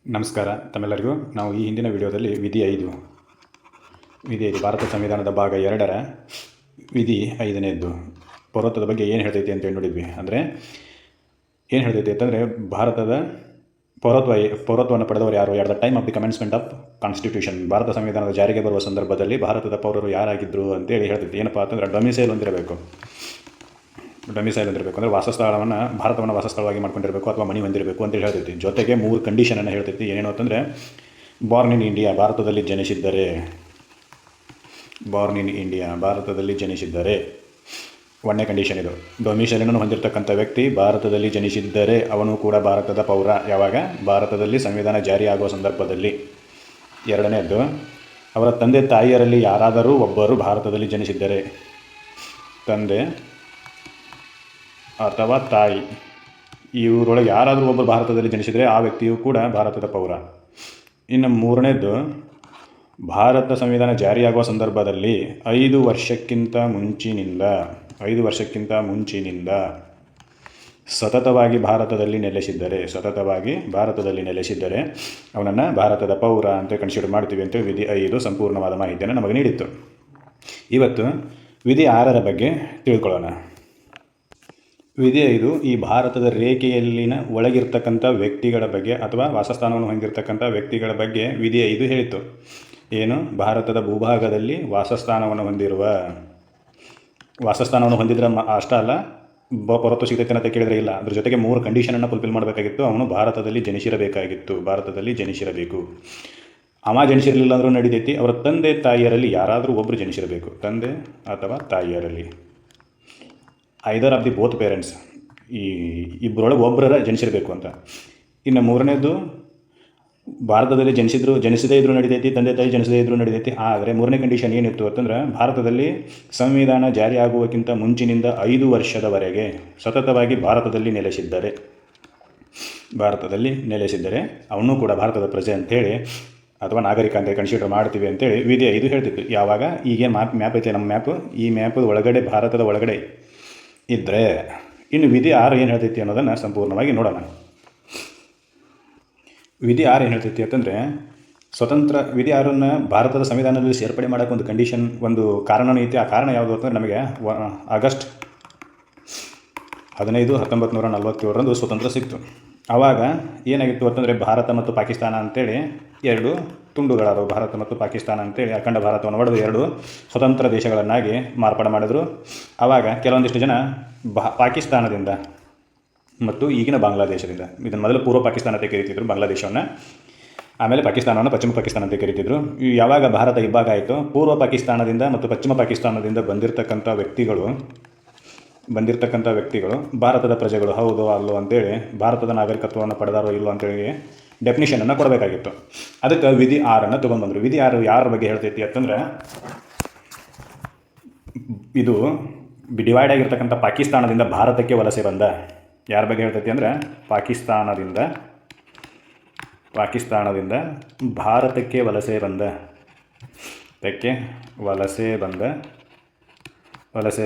ನಮಸ್ಕಾರ ತಮ್ಮೆಲ್ಲರಿಗೂ. ನಾವು ಈ ಹಿಂದಿನ ವಿಡಿಯೋದಲ್ಲಿ ವಿಧಿ 5 ಭಾರತ ಸಂವಿಧಾನದ ಭಾಗ 2ರ ವಿಧಿ 5ನೇದ್ದು ಪೌರತ್ವದ ಬಗ್ಗೆ ಏನು ಹೇಳ್ತೈತಿ ಅಂತೇಳಿ ನೋಡಿದ್ವಿ. ಅಂದರೆ ಏನು ಹೇಳ್ತೈತಿ ಅಂತಂದರೆ ಭಾರತದ ಪೌರತ್ವವನ್ನು ಪಡೆದವರು ಯಾರು, at the time of the commencement of constitution, Bharat ಸಂವಿಧಾನದ ಜಾರಿಗೆ ಬರುವ ಸಂದರ್ಭದಲ್ಲಿ ಭಾರತದ ಪೌರರು ಯಾರಾಗಿದ್ದರು ಅಂತೇಳಿ ಹೇಳ್ತೈತಿ. ಏನಪ್ಪ ಅಂತಂದರೆ ಡೊಮಿಸೈಲ್ ಹೊಂದಿರಬೇಕು ಅಂದರೆ ಭಾರತವನ್ನು ವಾಸಸ್ಥಳವಾಗಿ ಮಾಡ್ಕೊಂಡಿರಬೇಕು ಅಥವಾ ಮನೆ ಹೊಂದಿರಬೇಕು ಅಂತೇಳಿ ಹೇಳ್ತೈತಿ. ಜೊತೆಗೆ 3 ಕಂಡೀಷನನ್ನು ಹೇಳ್ತೈತಿ. ಏನೇನು ಅಂತಂದರೆ ಬಾರ್ನ್ ಇನ್ ಇಂಡಿಯಾ, ಭಾರತದಲ್ಲಿ ಜನಿಸಿದ್ದರೆ 1ನೇ ಕಂಡೀಷನ್ ಇದು. ಡೊಮಿಸೈಲನ್ನು ಹೊಂದಿರತಕ್ಕಂಥ ವ್ಯಕ್ತಿ ಭಾರತದಲ್ಲಿ ಜನಿಸಿದ್ದರೆ ಅವನು ಕೂಡ ಭಾರತದ ಪೌರ. ಯಾವಾಗ? ಭಾರತದಲ್ಲಿ ಸಂವಿಧಾನ ಜಾರಿಯಾಗುವ ಸಂದರ್ಭದಲ್ಲಿ. 2ನೇದ್ದು, ಅವರ ತಂದೆ ತಾಯಿಯರಲ್ಲಿ ಯಾರಾದರೂ ಒಬ್ಬರು ಭಾರತದಲ್ಲಿ ಜನಿಸಿದ್ದರೆ, ತಂದೆ ಅಥವಾ ತಾಯಿ ಇವರೊಳಗೆ ಯಾರಾದರೂ ಒಬ್ಬರು ಭಾರತದಲ್ಲಿ ಜನಿಸಿದರೆ ಆ ವ್ಯಕ್ತಿಯು ಕೂಡ ಭಾರತದ ಪೌರ. ಇನ್ನು 3ನೇದ್ದು, ಭಾರತ ಸಂವಿಧಾನ ಜಾರಿಯಾಗುವ ಸಂದರ್ಭದಲ್ಲಿ 5 ವರ್ಷಕ್ಕಿಂತ ಮುಂಚಿನಿಂದ ಸತತವಾಗಿ ಭಾರತದಲ್ಲಿ ನೆಲೆಸಿದ್ದರೆ ಅವನನ್ನು ಭಾರತದ ಪೌರ ಅಂತ ಕನ್ಸಿಡರ್ ಮಾಡ್ತೀವಿ ಅಂತ ವಿಧಿ 5 ಸಂಪೂರ್ಣವಾದ ಮಾಹಿತಿಯನ್ನು ನಮಗೆ ನೀಡಿತ್ತು. ಇವತ್ತು ವಿಧಿ 6ರ ಬಗ್ಗೆ ತಿಳ್ಕೊಳ್ಳೋಣ. ವಿಧಿ 5 ಈ ಭಾರತದ ರೇಖೆಯಲ್ಲಿನ ಒಳಗಿರ್ತಕ್ಕಂಥ ವ್ಯಕ್ತಿಗಳ ಬಗ್ಗೆ ಅಥವಾ ವಾಸಸ್ಥಾನವನ್ನು ಹೊಂದಿರತಕ್ಕಂಥ ವ್ಯಕ್ತಿಗಳ ಬಗ್ಗೆ ವಿಧಿ 5 ಹೇಳಿತ್ತು. ಏನು? ಭಾರತದ ಭೂಭಾಗದಲ್ಲಿ ವಾಸಸ್ಥಾನವನ್ನು ಹೊಂದಿದ್ರೆ ಅಷ್ಟೇ ಅಲ್ಲ, ಪೌರತ್ವ ಸಿಗ್ತೈತೆ ಅಂತ ಕೇಳಿದರೆ ಇಲ್ಲ, ಅದ್ರ ಜೊತೆಗೆ 3 ಕಂಡೀಷನನ್ನು ಫುಲ್ಫಿಲ್ ಮಾಡಬೇಕಾಗಿತ್ತು. ಅವನು ಭಾರತದಲ್ಲಿ ಜನಿಸಿರಬೇಕು. ಅವ ಜನಿಸಿರಲಿಲ್ಲ ಅಂದರೂ ನಡೀತೈತಿ. ಅವರ ತಂದೆ ತಾಯಿಯರಲ್ಲಿ ಯಾರಾದರೂ ಒಬ್ಬರು ಜನಿಸಿರಬೇಕು, ತಂದೆ ಅಥವಾ ತಾಯಿಯರಲ್ಲಿ, either of the both parents, ಈ ಇಬ್ಬರೊಳಗೆ ಒಬ್ಬರ ಜನಿಸಿರಬೇಕು ಅಂತ. ಇನ್ನು 3ನೇದು, ಭಾರತದಲ್ಲಿ ಜನಿಸದೇ ಇದ್ರೂ ನಡೀತೈತಿ, ತಂದೆ ತಾಯಿ ಜನಿಸದೇ ಇದ್ರೂ ನಡೀತೈತಿ. ಆದರೆ 3ನೇ ಕಂಡೀಷನ್ ಏನಿತ್ತು ಅಂತಂದ್ರೆ ಭಾರತದಲ್ಲಿ ಸಂವಿಧಾನ ಜಾರಿಯಾಗುವಕ್ಕಿಂತ ಮುಂಚಿನಿಂದ 5 ವರ್ಷದವರೆಗೆ ಸತತವಾಗಿ ಭಾರತದಲ್ಲಿ ನೆಲೆಸಿದ್ದರೆ ಅವನು ಕೂಡ ಭಾರತದ ಪ್ರಜೆ ಅಂಥೇಳಿ ಅಥವಾ ನಾಗರಿಕ ಅಂತೇಳಿ ಕನ್ಸಿಡರ್ ಮಾಡ್ತೀವಿ ಅಂತೇಳಿ ವಿಧಿ 5 ಹೇಳ್ತಿತ್ತು. ಯಾವಾಗ? ಈಗ ಮ್ಯಾಪ್ ಐತೆ, ನಮ್ಮ ಮ್ಯಾಪು, ಈ ಮ್ಯಾಪದ ಒಳಗಡೆ, ಭಾರತದ ಒಳಗಡೆ ಇದ್ದರೆ. ಇನ್ನು ವಿಧಿ 6 ಏನು ಹೇಳ್ತೈತಿ ಅನ್ನೋದನ್ನು ಸಂಪೂರ್ಣವಾಗಿ ನೋಡೋಣ. ವಿಧಿ 6 ಏನು ಹೇಳ್ತೈತಿ ಅಂತಂದರೆ ವಿಧಿ 6ನ್ನು ಭಾರತದ ಸಂವಿಧಾನದಲ್ಲಿ ಸೇರ್ಪಡೆ ಮಾಡೋಕ್ಕೆ ಒಂದು ಕಂಡೀಷನ್, ಒಂದು ಕಾರಣನೂ ಐತಿ. ಆ ಕಾರಣ ಯಾವುದು ಅಂತಂದರೆ ನಮಗೆ ಆಗಸ್ಟ್ 15, 1947 ಸ್ವತಂತ್ರ ಸಿಕ್ತು. ಆವಾಗ ಏನಾಗಿತ್ತು ಅಂತಂದರೆ ಭಾರತ ಮತ್ತು ಪಾಕಿಸ್ತಾನ ಅಂತೇಳಿ 2 ತುಂಡುಗಳಾದವು. ಭಾರತ ಮತ್ತು ಪಾಕಿಸ್ತಾನ ಅಂತೇಳಿ ಅಖಂಡ ಭಾರತವನ್ನು ಒಡೆದು 2 ಸ್ವತಂತ್ರ ದೇಶಗಳನ್ನಾಗಿ ಮಾರ್ಪಾಡು ಮಾಡಿದ್ರು. ಆವಾಗ ಕೆಲವೊಂದಿಷ್ಟು ಜನ ಪಾಕಿಸ್ತಾನದಿಂದ ಮತ್ತು ಈಗಿನ ಬಾಂಗ್ಲಾದೇಶದಿಂದ, ಇದನ್ನು ಮೊದಲು ಪೂರ್ವ ಪಾಕಿಸ್ತಾನ ಅಂತ ಕರೀತಿದ್ರು ಬಾಂಗ್ಲಾದೇಶವನ್ನು, ಆಮೇಲೆ ಪಾಕಿಸ್ತಾನವನ್ನು ಪಶ್ಚಿಮ ಪಾಕಿಸ್ತಾನ ಅಂತ ಕರೀತಿದ್ರು. ಯಾವಾಗ ಭಾರತ ಇಬ್ಬಾಗ ಆಯಿತು, ಪೂರ್ವ ಪಾಕಿಸ್ತಾನದಿಂದ ಮತ್ತು ಪಶ್ಚಿಮ ಪಾಕಿಸ್ತಾನದಿಂದ ಬಂದಿರತಕ್ಕಂಥ ವ್ಯಕ್ತಿಗಳು ಭಾರತದ ಪ್ರಜೆಗಳು ಹೌದು ಅಲ್ಲೋ ಅಂತೇಳಿ, ಭಾರತದ ನಾಗರಿಕತ್ವವನ್ನು ಪಡೆದಾರೋ ಇಲ್ಲೋ ಅಂತೇಳಿ ಡೆಫಿನಿಷನನ್ನು ಕೊಡಬೇಕಾಗಿತ್ತು. ಅದಕ್ಕೆ ವಿಧಿ 6ನ್ನು ತೊಗೊಂಡ್ಬಂದರು. ವಿಧಿ 6 ಯಾರ ಬಗ್ಗೆ ಹೇಳ್ತೈತಿ ಅಂತಂದರೆ, ಇದು ಡಿವೈಡ್ ಆಗಿರ್ತಕ್ಕಂಥ ಪಾಕಿಸ್ತಾನದಿಂದ ಭಾರತಕ್ಕೆ ವಲಸೆ ಬಂದ, ಯಾರ ಬಗ್ಗೆ ಹೇಳ್ತೈತಿ ಅಂದರೆ ಪಾಕಿಸ್ತಾನದಿಂದ ಭಾರತಕ್ಕೆ ವಲಸೆ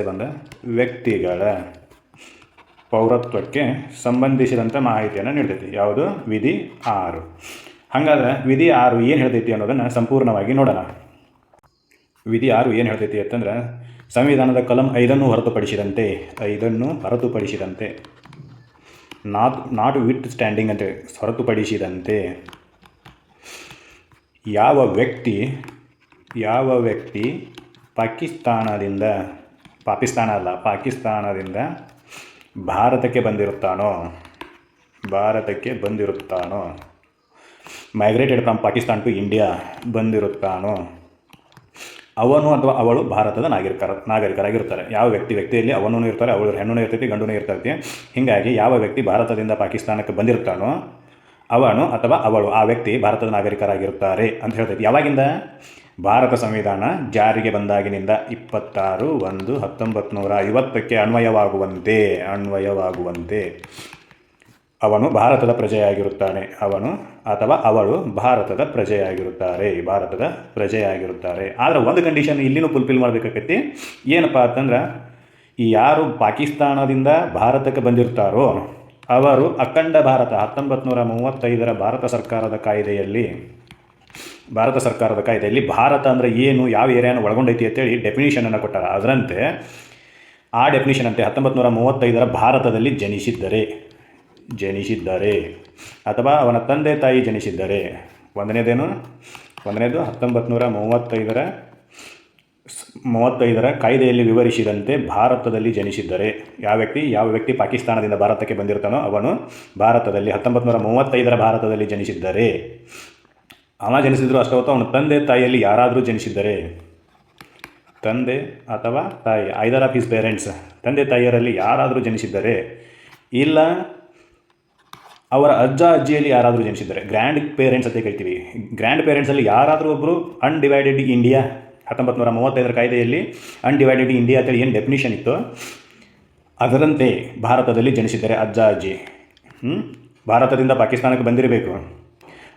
ಬಂದ ವ್ಯಕ್ತಿಗಳ ಪೌರತ್ವಕ್ಕೆ ಸಂಬಂಧಿಸಿದಂಥ ಮಾಹಿತಿಯನ್ನು ನೀಡ್ತೈತಿ. ಯಾವುದು? ವಿಧಿ 6. ಹಾಗಾದ್ರೆ ವಿಧಿ 6 ಏನು ಹೇಳ್ತೈತಿ ಅನ್ನೋದನ್ನು ಸಂಪೂರ್ಣವಾಗಿ ನೋಡೋಣ. ವಿಧಿ 6 ಏನು ಹೇಳ್ತೈತಿ ಅಂತಂದ್ರೆ, ಸಂವಿಧಾನದ ಕಲಂ 5 ಹೊರತುಪಡಿಸಿದಂತೆ ನಾಟ್ ವಿತ್ ಸ್ಟ್ಯಾಂಡಿಂಗ್ ಅಂತ ಹೊರತುಪಡಿಸಿದಂತೆ ಯಾವ ವ್ಯಕ್ತಿ ಪಾಕಿಸ್ತಾನದಿಂದ ಭಾರತಕ್ಕೆ ಬಂದಿರುತ್ತಾನೋ, migrated from Pakistan to India ಬಂದಿರುತ್ತಾನೋ, ಅವನು ಅಥವಾ ಅವಳು ಭಾರತದ ನಾಗರಿಕರಾಗಿರ್ತಾರೆ. ಯಾವ ವ್ಯಕ್ತಿಯಲ್ಲಿ ಅವನೂ ಇರ್ತಾರೆ, ಅವಳು ಹೆಣ್ಣು ಇರ್ತೈತಿ, ಗಂಡೂ ಇರ್ತೈತಿ. ಹೀಗಾಗಿ ಯಾವ ವ್ಯಕ್ತಿ ಭಾರತದಿಂದ ಪಾಕಿಸ್ತಾನಕ್ಕೆ ಬಂದಿರ್ತಾನೋ ಅವನು ಅಥವಾ ಅವಳು, ಆ ವ್ಯಕ್ತಿ ಭಾರತದ ನಾಗರಿಕರಾಗಿರುತ್ತಾರೆ ಅಂತ ಹೇಳ್ತೈತಿ. ಯಾವಾಗಿಂದ? ಭಾರತ ಸಂವಿಧಾನ ಜಾರಿಗೆ ಬಂದಾಗಿನಿಂದ 26/1/1950ಕ್ಕೆ ಅನ್ವಯವಾಗುವಂತೆ ಅವನು ಭಾರತದ ಪ್ರಜೆಯಾಗಿರುತ್ತಾನೆ. ಅವನು ಅಥವಾ ಅವಳು ಭಾರತದ ಪ್ರಜೆಯಾಗಿರುತ್ತಾರೆ. ಆದರೆ ಒಂದು ಕಂಡೀಷನ್ ಇಲ್ಲಿನೂ ಫುಲ್ಫಿಲ್ ಮಾಡಬೇಕಾಗೈತಿ. ಏನಪ್ಪ ಅಂತಂದ್ರೆ, ಈ ಯಾರು ಪಾಕಿಸ್ತಾನದಿಂದ ಭಾರತಕ್ಕೆ ಬಂದಿರ್ತಾರೋ ಅವರು ಅಖಂಡ ಭಾರತ 1935 ಭಾರತ ಸರ್ಕಾರದ ಕಾಯ್ದೆಯಲ್ಲಿ ಭಾರತ ಅಂದರೆ ಏನು, ಯಾವ ಏರಿಯಾನ ಒಳಗೊಂಡೈತಿ ಅಂತೇಳಿ ಡೆಫಿನಿಷನನ್ನು ಕೊಟ್ಟಾರ. ಅದರಂತೆ ಆ ಡೆಫಿನಿಷನ್ ಅಂತೆ 1935 ಭಾರತದಲ್ಲಿ ಜನಿಸಿದ್ದರೆ ಅಥವಾ ಅವನ ತಂದೆ ತಾಯಿ ಜನಿಸಿದ್ದರೆ, ಒಂದನೇದು 1935 ಕಾಯ್ದೆಯಲ್ಲಿ ವಿವರಿಸಿದಂತೆ ಭಾರತದಲ್ಲಿ ಜನಿಸಿದ್ದರೆ, ಯಾವ ವ್ಯಕ್ತಿ ಪಾಕಿಸ್ತಾನದಿಂದ ಭಾರತಕ್ಕೆ ಬಂದಿರ್ತಾನೋ ಅವನು ಭಾರತದಲ್ಲಿ 1935 ಭಾರತದಲ್ಲಿ ಜನಿಸಿದ್ದರೆ, ಅವ ಜನಿಸಿದ್ರು ಅಷ್ಟೇ ಹೊತ್ತು ಅವನ ತಂದೆ ತಾಯಿಯಲ್ಲಿ ಯಾರಾದರೂ ಜನಿಸಿದ್ದರೆ, ತಂದೆ ಅಥವಾ ತಾಯಿ ಐದರ್ ಆಫ್ ಹಿಸ್ ಪೇರೆಂಟ್ಸ್, ತಂದೆ ತಾಯಿಯರಲ್ಲಿ ಯಾರಾದರೂ ಜನಿಸಿದ್ದರೆ, ಇಲ್ಲ ಅವರ ಅಜ್ಜ ಅಜ್ಜಿಯಲ್ಲಿ ಯಾರಾದರೂ ಜನಿಸಿದ್ದಾರೆ, ಗ್ರ್ಯಾಂಡ್ ಪೇರೆಂಟ್ಸ್ ಅಂತ ಕರಿತೀವಿ. ಗ್ರ್ಯಾಂಡ್ ಪೇರೆಂಟ್ಸಲ್ಲಿ ಯಾರಾದರೂ ಒಬ್ಬರು ಅನ್ಡಿವೈಡೆಡ್ ಇಂಡಿಯಾ, 1935 ಕಾಯ್ದೆಯಲ್ಲಿ ಅನ್ಡಿವೈಡೆಡ್ ಇಂಡಿಯಾ ಅಂತೇಳಿ ಏನು ಡೆಫಿನಿಷನ್ ಇತ್ತು ಅದರಂತೆ ಭಾರತದಲ್ಲಿ ಜನಿಸಿದ್ದಾರೆ ಅಜ್ಜ ಅಜ್ಜಿ. ಭಾರತದಿಂದ ಪಾಕಿಸ್ತಾನಕ್ಕೆ ಬಂದಿರಬೇಕು.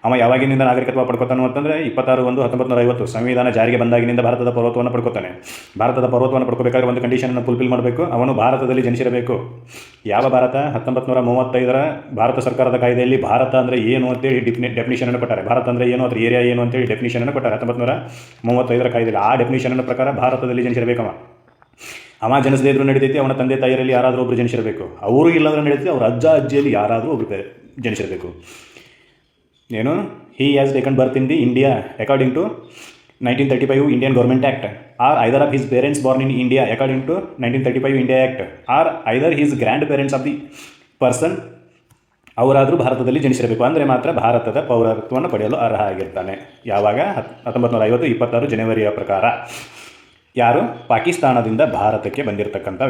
ಅವ ಯಾವಾಗಿನಿಂದ ನಾಗರಿಕತ್ವ ಪಡ್ಕೊತಾನು ಅಂತಂದರೆ 26/1/1950 ಸಂವಿಧಾನ ಜಾರಿಗೆ ಬಂದಾಗಿನಿಂದ ಭಾರತದ ಪೌರತ್ವವನ್ನು ಪಡ್ಕೊತಾನೆ. ಭಾರತದ ಪೌರತ್ವವನ್ನು ಪಡ್ಕೋಬೇಕಾದ್ರೆ ಒಂದು ಕಂಡೀಷನನ್ನು ಫುಲ್ಫಿಲ್ ಮಾಡಬೇಕು, ಅವನು ಭಾರತದಲ್ಲಿ ಜನಿಸಿರಬೇಕು. ಯಾವ ಭಾರತ? 1935 ಭಾರತ ಸರ್ಕಾರದ ಕಾಯ್ದೆಯಲ್ಲಿ ಭಾರತ ಅಂದರೆ ಏನು ಅಂತೇಳಿ ಡೆಫಿನಿಷನನ್ನು ಕೊಟ್ಟಾರೆ. ಭಾರತ ಅಂದರೆ ಏನು, ಅದ್ರ ಏರಿಯಾ ಏನು ಅಂತೇಳಿ ಡೆಫಿನಿಷನನ್ನು ಕೊಟ್ಟಾರೆ 1935 ಕಾಯ್ದೆಯಲ್ಲಿ. ಆ ಡೆಫಿನಿಷನ್ನ ಪ್ರಕಾರ ಭಾರತದಲ್ಲಿ ಜನಿಸಿರಬೇಕವ. ಅವ ಜನಿಸದೇ ಇದ್ರೂ ನಡೀತೈತಿ, ಅವನ ತಂದೆ ತಾಯಿಯರಲ್ಲಿ ಯಾರಾದರೂ ಒಬ್ಬರು ಜನಿಸಿರಬೇಕು. ಅವರು ಇಲ್ಲಾಂದ್ರೆ ನಡೀತೈತಿ, ಅವ್ರ ಅಜ್ಜ ಅಜ್ಜಿಯಲ್ಲಿ ಯಾರಾದರೂ ಒಬ್ಬರು ಜನಿಸಿರಬೇಕು. ಏನು, he has taken birth in the India according to 1935 Indian government act, or either of his parents born in India according to 1935 India act, or either his grandparents of the person, ಅವರಾದರೂ ಭಾರತದಲ್ಲಿ ಜನಿಸಿರಬೇಕು. ಅಂದರೆ ಮಾತ್ರ ಭಾರತದ ಪೌರತ್ವವನ್ನು ಪಡೆಯಲು ಅರ್ಹ ಆಗಿರ್ತಾನೆ. ಯಾವಾಗ? 1950 26 ಜನವರಿಯ ಪ್ರಕಾರ. ಯಾರು? ಪಾಕಿಸ್ತಾನದಿಂದ ಭಾರತಕ್ಕೆ ಬಂದಿರತಕ್ಕಂಥ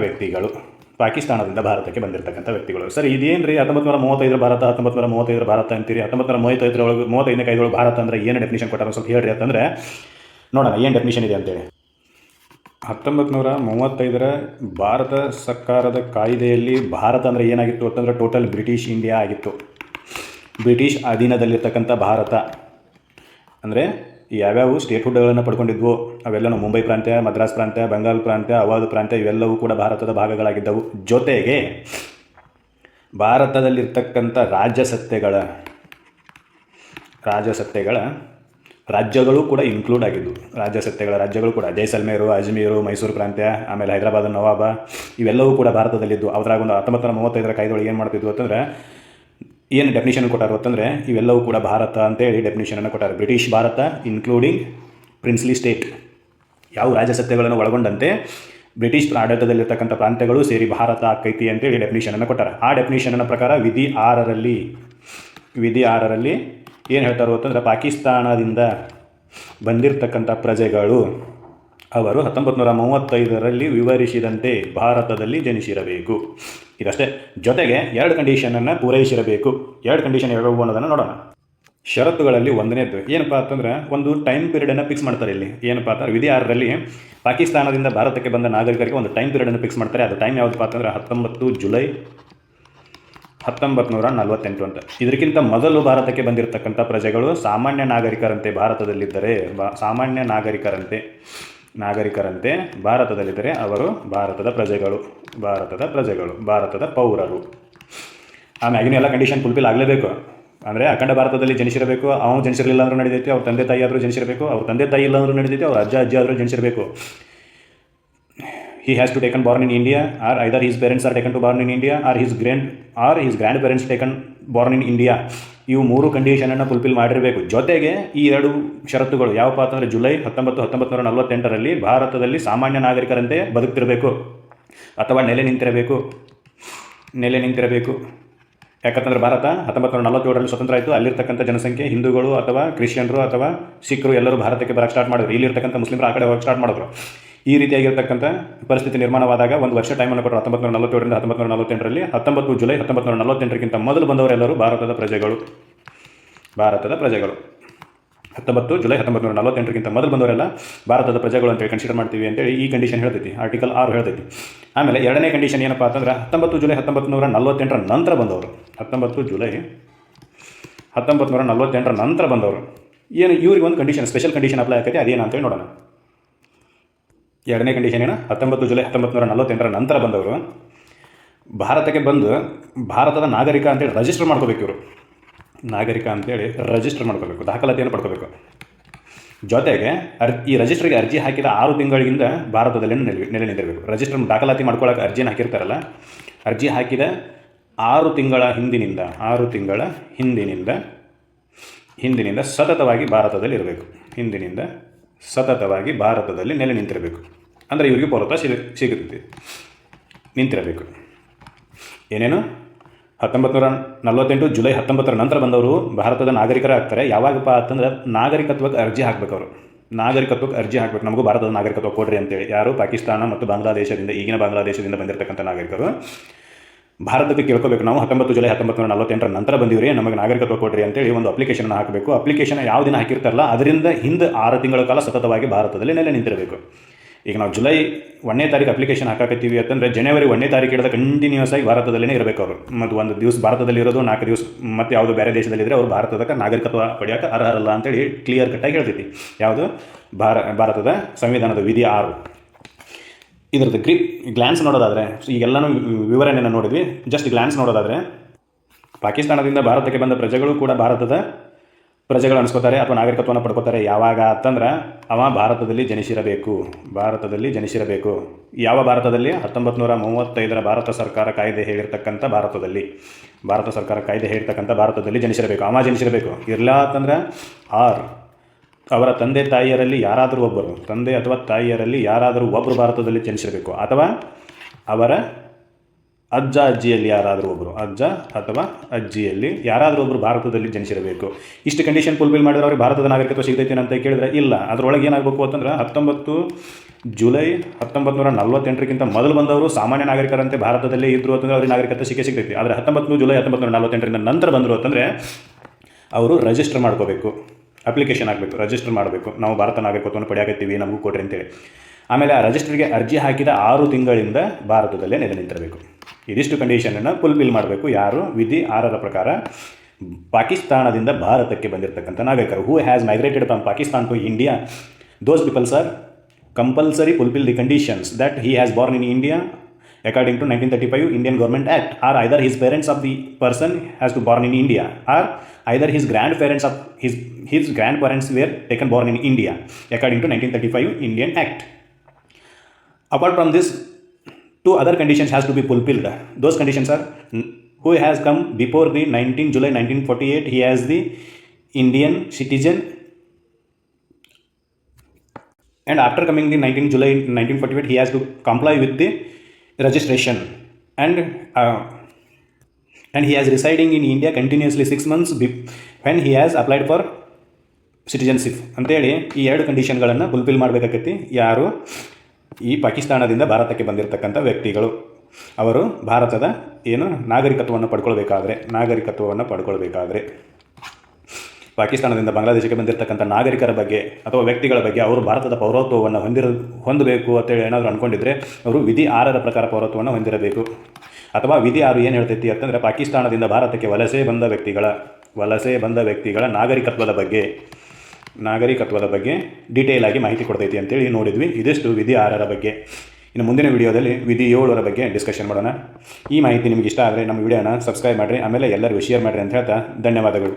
ವ್ಯಕ್ತಿಗಳು. ಸರಿ, ಇದೇನು ರೀ 1935 ಭಾರತ 1935 ಭಾರತ ಅಂತೀರಿ, 1935 ಕಾಯ್ದೆಗಳು ಭಾರತ ಅಂದರೆ ಏನು ಡೆಫಿನಿಷನ್ ಕೊಟ್ಟಾರ ಸ್ವಲ್ಪ ಹೇಳ್ರಿ ಅಂತಂದರೆ ನೋಡೋಣ ಏನು ಡೆಫಿನಿಷನ್ ಇದೆ ಅಂತೇಳಿ. 1935 ಭಾರತ ಸರ್ಕಾರದ ಕಾಯ್ದೆಯಲ್ಲಿ ಭಾರತ ಅಂದರೆ ಏನಾಗಿತ್ತು ಅಂತಂದರೆ ಟೋಟಲ್ ಬ್ರಿಟಿಷ್ ಇಂಡಿಯಾ ಆಗಿತ್ತು. ಬ್ರಿಟಿಷ್ ಅಧೀನದಲ್ಲಿರ್ತಕ್ಕಂಥ ಭಾರತ ಅಂದರೆ ಯಾವ್ಯಾವ ಸ್ಟೇಟ್ಹುಡ್ಗಳನ್ನು ಪಡ್ಕೊಂಡಿದ್ವು ಅವೆಲ್ಲನೂ ಮುಂಬೈ ಪ್ರಾಂತ್ಯ, ಮದ್ರಾಸ್ ಪ್ರಾಂತ್ಯ, ಬೆಂಗಾಲ್ ಪ್ರಾಂತ್ಯ, ಅವಾಧ್ ಪ್ರಾಂತ್ಯ ಇವೆಲ್ಲವೂ ಕೂಡ ಭಾರತದ ಭಾಗಗಳಾಗಿದ್ದವು. ಜೊತೆಗೆ ಭಾರತದಲ್ಲಿರ್ತಕ್ಕಂಥ ರಾಜ್ಯಸತ್ತೆಗಳ ರಾಜ್ಯಗಳು ಕೂಡ ಇನ್ಕ್ಲೂಡ್ ಆಗಿದ್ದವು. ರಾಜ್ಯಗಳು ಕೂಡ ಜೈಸಲ್ಮೇರು, ಅಜ್ಮೀರು, ಮೈಸೂರು ಪ್ರಾಂತ್ಯ, ಆಮೇಲೆ ಹೈದರಾಬಾದ್ ನವಾಬ ಇವೆಲ್ಲವೂ ಕೂಡ ಭಾರತದಲ್ಲಿದ್ದು. ಅದ್ರಾಗ ಒಂದು 1935 ಕಾಯ್ದೆಗಳು ಏನು ಮಾಡ್ತಿದ್ವು ಅಂತಂದರೆ ಏನು ಡೆಫಿನಿಷನ್ ಕೊಟ್ಟಾರು ಅಂತಂದರೆ ಇವೆಲ್ಲವೂ ಕೂಡ ಭಾರತ ಅಂತೇಳಿ ಡೆಫಿನಿಷನನ್ನು ಕೊಟ್ಟಾರೆ. ಬ್ರಿಟಿಷ್ ಭಾರತ ಇನ್ಕ್ಲೂಡಿಂಗ್ ಪ್ರಿನ್ಸ್ಲಿ ಸ್ಟೇಟ್, ಯಾವ ರಾಜ್ಯಸತ್ತೆಗಳನ್ನು ಒಳಗೊಂಡಂತೆ ಬ್ರಿಟಿಷ್ ಆಡಳಿತದಲ್ಲಿರ್ತಕ್ಕಂಥ ಪ್ರಾಂತ್ಯಗಳು ಸೇರಿ ಭಾರತ ಆಕೈತಿ ಅಂತೇಳಿ ಡೆಫಿನಿಷನನ್ನು ಕೊಟ್ಟಾರೆ. ಆ ಡೆಫಿನಿಷನ್ನ ಪ್ರಕಾರ ವಿಧಿ 6ರಲ್ಲಿ ಏನು ಹೇಳ್ತಾರೋ ಅಂತಂದರೆ ಪಾಕಿಸ್ತಾನದಿಂದ ಬಂದಿರತಕ್ಕಂಥ ಪ್ರಜೆಗಳು ಅವರು 1935 ವಿವರಿಸಿದಂತೆ ಭಾರತದಲ್ಲಿ ಜನಿಸಿರಬೇಕು. ಇದಷ್ಟೇ. ಜೊತೆಗೆ 2 ಕಂಡೀಷನನ್ನು ಪೂರೈಸಿರಬೇಕು. 2 ಕಂಡೀಷನ್ ಯಾವ್ಯಾವು ಅನ್ನೋದನ್ನು ನೋಡೋಣ. ಷರತ್ತುಗಳಲ್ಲಿ ಒಂದನೇದು ಏನಪ್ಪ ಅಂತಂದ್ರೆ ಒಂದು ಟೈಮ್ ಪೀರಿಯಡನ್ನು ಫಿಕ್ಸ್ ಮಾಡ್ತಾರೆ. ಇಲ್ಲಿ ಏನಪ್ಪ ಅಂತಂದ್ರೆ ವಿಧಿ 6ರಲ್ಲಿ ಪಾಕಿಸ್ತಾನದಿಂದ ಭಾರತಕ್ಕೆ ಬಂದ ನಾಗರಿಕರಿಗೆ ಒಂದು ಟೈಮ್ ಪೀರಿಯಡನ್ನು ಫಿಕ್ಸ್ ಮಾಡ್ತಾರೆ. ಅದು ಟೈಮ್ ಯಾವುದಪ್ಪ ಅಂತಂದರೆ 19 ಜುಲೈ 1948 ಅಂತ. ಇದಕ್ಕಿಂತ ಮೊದಲು ಭಾರತಕ್ಕೆ ಬಂದಿರತಕ್ಕಂಥ ಪ್ರಜೆಗಳು ಸಾಮಾನ್ಯ ನಾಗರಿಕರಂತೆ ಭಾರತದಲ್ಲಿದ್ದರೆ ಭಾರತದಲ್ಲಿದ್ದರೆ ಅವರು ಭಾರತದ ಪ್ರಜೆಗಳು, ಭಾರತದ ಪೌರರು. ಆಮ್ಯಾಗಿನ ಎಲ್ಲ ಕಂಡೀಷನ್ ಫುಲ್ಫಿಲ್ ಆಗಲೇಬೇಕು. ಅಂದರೆ ಅಖಂಡ ಭಾರತದಲ್ಲಿ ಜನಿಸಿರಬೇಕು. ಅವನು ಜನಿಸಿರಲಿಲ್ಲ ಅಂದ್ರೂ ನಡೀತೈತಿ, ಅವ್ರ ತಂದೆ ತಾಯಿ ಆದರೂ ಜನಿಸಿರಬೇಕು. ಅವ್ರ ತಂದೆ ತಾಯಿ ಇಲ್ಲ ಅಂದ್ರೂ ನಡೀತೈತಿ, ಅವ್ರ ಅಜ್ಜ ಅಜ್ಜಿ ಆದರೂ ಜನಿಸಿರಬೇಕು. he has to taken born in India, or either his parents are taken to born in India, or his grandparents taken born in India. ಇವು 3 ಕಂಡೀಷನನ್ನು ಫುಲ್ಫಿಲ್ ಮಾಡಿರಬೇಕು. ಜೊತೆಗೆ ಈ 2 ಷರತ್ತುಗಳು ಯಾವಪ್ಪ ಅಂತಂದರೆ ಜುಲೈ 1948ರಲ್ಲಿ ಭಾರತದಲ್ಲಿ ಸಾಮಾನ್ಯ ನಾಗರಿಕರಂತೆ ಬದುಕ್ತಿರಬೇಕು ಅಥವಾ ನೆಲೆ ನಿಂತಿರಬೇಕು. ಯಾಕಂತಂದರೆ ಭಾರತ 1947ರಲ್ಲಿ ಸ್ವತಂತ್ರ ಆಯಿತು. ಅಲ್ಲಿರ್ತಕ್ಕಂಥ ಜನಸಂಖ್ಯೆ ಹಿಂದೂಗಳು ಅಥವಾ ಕ್ರಿಶ್ಚಿಯನ್ರು ಅಥವಾ ಸಿಖ್ರು ಎಲ್ಲರೂ ಭಾರತಕ್ಕೆ ಬರೋಕ್ಕೆ ಸ್ಟಾರ್ಟ್ ಮಾಡಿದ್ರು. ಇಲ್ಲಿರ್ತಕ್ಕಂಥ ಮುಸ್ಲಿಮರು ಆ ಕಡೆ ಹೋಗಿ ಸ್ಟಾರ್ಟ್ ಮಾಡಿದ್ರು. ಈ ರೀತಿಯಾಗಿರ್ತಕ್ಕಂಥ ಪರಿಸ್ಥಿತಿ ನಿರ್ಮಾಣವಾದಾಗ ಒಂದು ವರ್ಷ ಟೈಮನ್ನು ಕೊಟ್ಟರು. 1947ರಿಂದ 1948ರಲ್ಲಿ 19 ಜುಲೈ 1948ಕ್ಕಿಂತ ಮೊದಲು ಬಂದವರೆಲ್ಲರೂ ಭಾರತದ ಪ್ರಜೆಗಳು. 19 ಜುಲೈ 1948ಕ್ಕಿಂತ ಮೊದಲು ಬಂದವರೆಲ್ಲ ಭಾರತದ ಪ್ರಜೆಗಳು ಅಂತೇಳಿ ಕನ್ಸಿಡರ್ ಮಾಡ್ತೀವಿ ಅಂತೇಳಿ ಈ ಕಂಡೀಷನ್ ಹೇಳ್ತೈತಿ. ಆರ್ಟಿಕಲ್ 6 ಹೇಳ್ತೈತಿ. ಆಮೇಲೆ 2ನೇ ಕಂಡೀಷನ್ ಏನಪ್ಪ ಅಂತಂದ್ರೆ 19 ಜುಲೈ 1948ರ ನಂತರ ಬಂದವರು. 19 ಜುಲೈ 1948ರ ನಂತರ ಬಂದವರು ಏನು ಇವ್ರಿಗೆ ಒಂದು ಕಂಡೀಷನ್, ಸ್ಪೆಷಲ್ ಕಂಡೀಷನ್ ಅಪ್ಲೈ ಆಕೈತಿ. ಅದೇನು ಅಂತೇಳಿ ನೋಡೋಣ. 2ನೇ ಕಂಡೀಷನ್ ಏನು? 19 ಜುಲೈ 1948ರ ನಂತರ ಬಂದವರು ಭಾರತಕ್ಕೆ ಬಂದು ಭಾರತದ ನಾಗರಿಕ ಅಂತೇಳಿ ರಿಜಿಸ್ಟರ್ ಮಾಡ್ಕೋಬೇಕು. ಇವರು ನಾಗರಿಕ ಅಂತೇಳಿ ರಿಜಿಸ್ಟರ್ ಮಾಡ್ಕೋಬೇಕು, ದಾಖಲಾತಿಯನ್ನು ಪಡ್ಕೋಬೇಕು. ಜೊತೆಗೆ ಈ ರಿಜಿಸ್ಟ್ರಿಗೆ ಅರ್ಜಿ ಹಾಕಿದ 6 ತಿಂಗಳಿಂದ ಭಾರತದಲ್ಲಿ ನೆಲೆ ನಿಂತಿರಬೇಕು. ರಿಜಿಸ್ಟರ್ ದಾಖಲಾತಿ ಮಾಡ್ಕೊಳ್ಳೋಕೆ ಅರ್ಜಿನ ಹಾಕಿರ್ತಾರಲ್ಲ, ಅರ್ಜಿ ಹಾಕಿದ 6 ತಿಂಗಳ ಹಿಂದಿನಿಂದ ಸತತವಾಗಿ ಭಾರತದಲ್ಲಿ ಇರಬೇಕು. ಸತತವಾಗಿ ಭಾರತದಲ್ಲಿ ನೆಲೆ ನಿಂತಿರಬೇಕು. ಅಂದರೆ ಇವರಿಗೆ ಪೌರತ್ವ ಸಿಗುತ್ತೆ, ನಿಂತಿರಬೇಕು. ಏನೇನು 1948 ಜುಲೈ 19 ನಂತರ ಬಂದವರು ಭಾರತದ ನಾಗರಿಕರಾಗ್ತಾರೆ. ಯಾವಾಗಪ್ಪ ಅಂತಂದ್ರೆ ನಾಗರಿಕತ್ವಕ್ಕೆ ಅರ್ಜಿ ಹಾಕಬೇಕು. ಅವರು ನಾಗರಿಕತ್ವಕ್ಕೆ ಅರ್ಜಿ ಹಾಕಬೇಕು, ನಮಗೂ ಭಾರತದ ನಾಗರಿಕತ್ವ ಕೊಡ್ರಿ ಅಂತೇಳಿ. ಯಾರು ಪಾಕಿಸ್ತಾನ ಮತ್ತು ಬಾಂಗ್ಲಾದೇಶದಿಂದ, ಈಗಿನ ಬಾಂಗ್ಲಾದೇಶದಿಂದ ಬಂದಿರತಕ್ಕಂಥ ನಾಗರಿಕರು ಭಾರತಕ್ಕೆ ಕೇಳ್ಕೋಬೇಕು, ನಾವು 19 ಜುಲೈ 1948 ನಂತರ ಬಂದಿವ್ರಿ, ನಮಗೆ ನಾಗರಿಕತ್ವ ಕೊಡ್ರಿ ಅಂತೇಳಿ ಒಂದು ಅಪ್ಲಿಕೇಶನ್ ಹಾಕಬೇಕು. ಅಪ್ಲಿಕೇಶನ್ ಯಾವ ದಿನ ಹಾಕಿರ್ತಾರಲ್ಲ ಅದರಿಂದ ಹಿಂದೆ 6 ತಿಂಗಳ ಕಾಲ ಸತತವಾಗಿ ಭಾರತದಲ್ಲಿ ನೆಲೆ ನಿಂತಿರಬೇಕು. ಈಗ ನಾವು ಜುಲೈ 1ನೇ ತಾರೀಕು ಅಪ್ಲಿಕೇಶನ್ ಹಾಕಕತ್ತೀವಿ ಅಂತಂದರೆ ಜನವರಿ 1ನೇ ತಾರೀಕು ಹಿಡಿದ ಕಂಟಿನ್ಯೂಸ್ ಆಗಿ ಭಾರತದಲ್ಲೇ ಇರಬೇಕು ಅವರು. ಮತ್ತು ಒಂದು ದಿವಸ ಭಾರತದಲ್ಲಿ ಇರೋದು 4 ದಿವಸ ಮತ್ತು ಯಾವುದೋ ಬೇರೆ ದೇಶದಲ್ಲಿದ್ದರೆ ಅವರು ಭಾರತದ ನಾಗರಿಕತ್ವ ಪಡೆಯೋಕೆ ಅರ್ಹರಲ್ಲ ಅಂತೇಳಿ ಕ್ಲಿಯರ್ ಕಟ್ಟಾಗಿ ಹೇಳ್ತೈತಿ. ಯಾವುದು ಭಾರತದ ಸಂವಿಧಾನದ ವಿಧಿ 6. ಇದ್ರದ್ದು ಗ್ಲಾನ್ಸ್ ನೋಡೋದಾದರೆ, ಈಗೆಲ್ಲನೂ ವಿವರಣೆಯನ್ನು ನೋಡಿದ್ವಿ. ಜಸ್ಟ್ ಗ್ಲಾನ್ಸ್ ನೋಡೋದಾದರೆ, ಪಾಕಿಸ್ತಾನದಿಂದ ಭಾರತಕ್ಕೆ ಬಂದ ಪ್ರಜೆಗಳು ಕೂಡ ಭಾರತದ ಪ್ರಜೆಗಳು ಅನಿಸ್ಕೋತಾರೆ ಅಥವಾ ನಾಗರಿಕತ್ವವನ್ನು ಪಡ್ಕೋತಾರೆ. ಯಾವಾಗ ಅಂತಂದ್ರೆ ಅವ ಭಾರತದಲ್ಲಿ ಜನಿಸಿರಬೇಕು. ಯಾವ ಭಾರತದಲ್ಲಿ? 1935 ಭಾರತ ಸರ್ಕಾರ ಕಾಯ್ದೆ ಹೇಳಿರ್ತಕ್ಕಂಥ ಭಾರತದಲ್ಲಿ ಜನಿಸಿರಬೇಕು. ಅವ ಜನಿಸಿರಬೇಕು. ಇರಲ್ಲ ಅಂತಂದ್ರೆ ಅವರ ತಂದೆ ಅಥವಾ ತಾಯಿಯರಲ್ಲಿ ಯಾರಾದರೂ ಒಬ್ಬರು ಭಾರತದಲ್ಲಿ ಜನಿಸಿರಬೇಕು, ಅಥವಾ ಅವರ ಅಜ್ಜ ಅಥವಾ ಅಜ್ಜಿಯಲ್ಲಿ ಯಾರಾದರೂ ಒಬ್ಬರು ಭಾರತದಲ್ಲಿ ಜನಿಸಿರಬೇಕು. ಇಷ್ಟು ಕಂಡೀಷನ್ ಫುಲ್ಫಿಲ್ ಮಾಡಿದ್ರೆ ಅವ್ರಿಗೆ ಭಾರತದ ನಾಗರಿಕತ್ವ ಸಿಗ್ತೈತೆ ಅಂತ ಕೇಳಿದ್ರೆ ಇಲ್ಲ. ಅದರೊಳಗೆ ಏನಾಗಬೇಕು ಅಂತಂದ್ರೆ 19 ಜುಲೈ 1948 ಮೊದಲು ಬಂದವರು ಸಾಮಾನ್ಯ ನಾಗರಿಕರಂತೆ ಭಾರತದಲ್ಲೇ ಇದ್ದರು ಅಂತಂದ್ರೆ ಅವ್ರಿಗೆ ನಾಗರಿಕತ್ವ ಸಿಗ್ತೈತಿ. ಆದರೆ 19 ಜುಲೈ 1948 ನಂತರ ಬಂದರು ಅಂತಂದರೆ ಅವರು ರಿಜಿಸ್ಟರ್ ಮಾಡ್ಕೋಬೇಕು, ಅಪ್ಲಿಕೇಶನ್ ಹಾಕಬೇಕು, ರಿಜಿಸ್ಟರ್ ಮಾಡಬೇಕು, ನಾವು ಭಾರತ ನಾಗರಿಕತ್ವವನ್ನು ಪಡೆಯಾಕತ್ತೀವಿ, ನಮಗೂ ಕೊಡ್ರಿ ಅಂತೇಳಿ. ಆಮೇಲೆ ಆ ರಿಜಿಸ್ಟರ್ಗೆ ಅರ್ಜಿ ಹಾಕಿದ 6 ತಿಂಗಳಿಂದ ಭಾರತದಲ್ಲೇ ನೆಲೆ ನಿಂತಿರಬೇಕು. ಇದಿಷ್ಟು ಕಂಡೀಷನನ್ನು ಫುಲ್ಫಿಲ್ ಮಾಡಬೇಕು. ಯಾರು? ವಿಧಿ 6ರ ಪ್ರಕಾರ ಪಾಕಿಸ್ತಾನದಿಂದ ಭಾರತಕ್ಕೆ ಬಂದಿರತಕ್ಕಂಥ ನಾಗರಿಕರು. Who has migrated from Pakistan to India, those peoples are compulsory fulfil the conditions that he has born in India according to 1935 Indian Government Act, or either his parents of the person has to born in India, or either his grandparents were taken born in India according to 1935 Indian Act. Apart from this, 2 other conditions has to be fulfilled. Those conditions are, who has come before the 19 July 1948, he has the Indian citizen, and after coming the 19 July 1948 he has to comply with the registration, and he has residing in India continuously 6 months when he has applied for citizenship ಅಂತೇಳಿ ಈ 2 ಕಂಡೀಷನ್ಗಳನ್ನು fulfil ಮಾಡಬೇಕಾಗೈತಿ. ಯಾರು? ಈ ಪಾಕಿಸ್ತಾನದಿಂದ ಭಾರತಕ್ಕೆ ಬಂದಿರತಕ್ಕಂಥ ವ್ಯಕ್ತಿಗಳು. ಅವರು ಭಾರತದ ನಾಗರಿಕತ್ವವನ್ನು ಪಡ್ಕೊಳ್ಬೇಕಾದ್ರೆ ಪಾಕಿಸ್ತಾನದಿಂದ ಬಾಂಗ್ಲಾದೇಶಕ್ಕೆ ಬಂದಿರತಕ್ಕಂಥ ನಾಗರಿಕರ ಬಗ್ಗೆ ಅಥವಾ ವ್ಯಕ್ತಿಗಳ ಬಗ್ಗೆ ಅವರು ಭಾರತದ ಪೌರತ್ವವನ್ನು ಹೊಂದಬೇಕು ಅಂತೇಳಿ ಏನಾದರೂ ಅಂದ್ಕೊಂಡಿದ್ರೆ ಅವರು ವಿಧಿ 6ರ ಪ್ರಕಾರ ಪೌರತ್ವವನ್ನು ಹೊಂದಿರಬೇಕು. ಅಥವಾ ವಿಧಿ 6 ಏನು ಹೇಳ್ತೈತಿ ಅಂತಂದರೆ ಪಾಕಿಸ್ತಾನದಿಂದ ಭಾರತಕ್ಕೆ ವಲಸೆ ಬಂದ ವ್ಯಕ್ತಿಗಳ ನಾಗರಿಕತ್ವದ ಬಗ್ಗೆ ಡೀಟೇಲ್ ಆಗಿ ಮಾಹಿತಿ ಕೊಡ್ತೈತಿ ಅಂತೇಳಿ ನೋಡಿದ್ವಿ. ಇದಿಷ್ಟು ವಿಧಿ 6ರ ಬಗ್ಗೆ. ಇನ್ನು ಮುಂದಿನ ವಿಡಿಯೋದಲ್ಲಿ ವಿಧಿ 7ರ ಬಗ್ಗೆ ಡಿಸ್ಕಷನ್ ಮಾಡೋಣ. ಈ ಮಾಹಿತಿ ನಿಮಗೆ ಇಷ್ಟ ಆದರೆ ನಮ್ಮ ವಿಡಿಯೋನ ಸಬ್ಸ್ಕ್ರೈಬ್ ಮಾಡಿರಿ, ಆಮೇಲೆ ಎಲ್ಲರಿಗೂ ಶೇರ್ ಮಾಡಿರಿ ಅಂತ ಹೇಳ್ತಾ ಧನ್ಯವಾದಗಳು.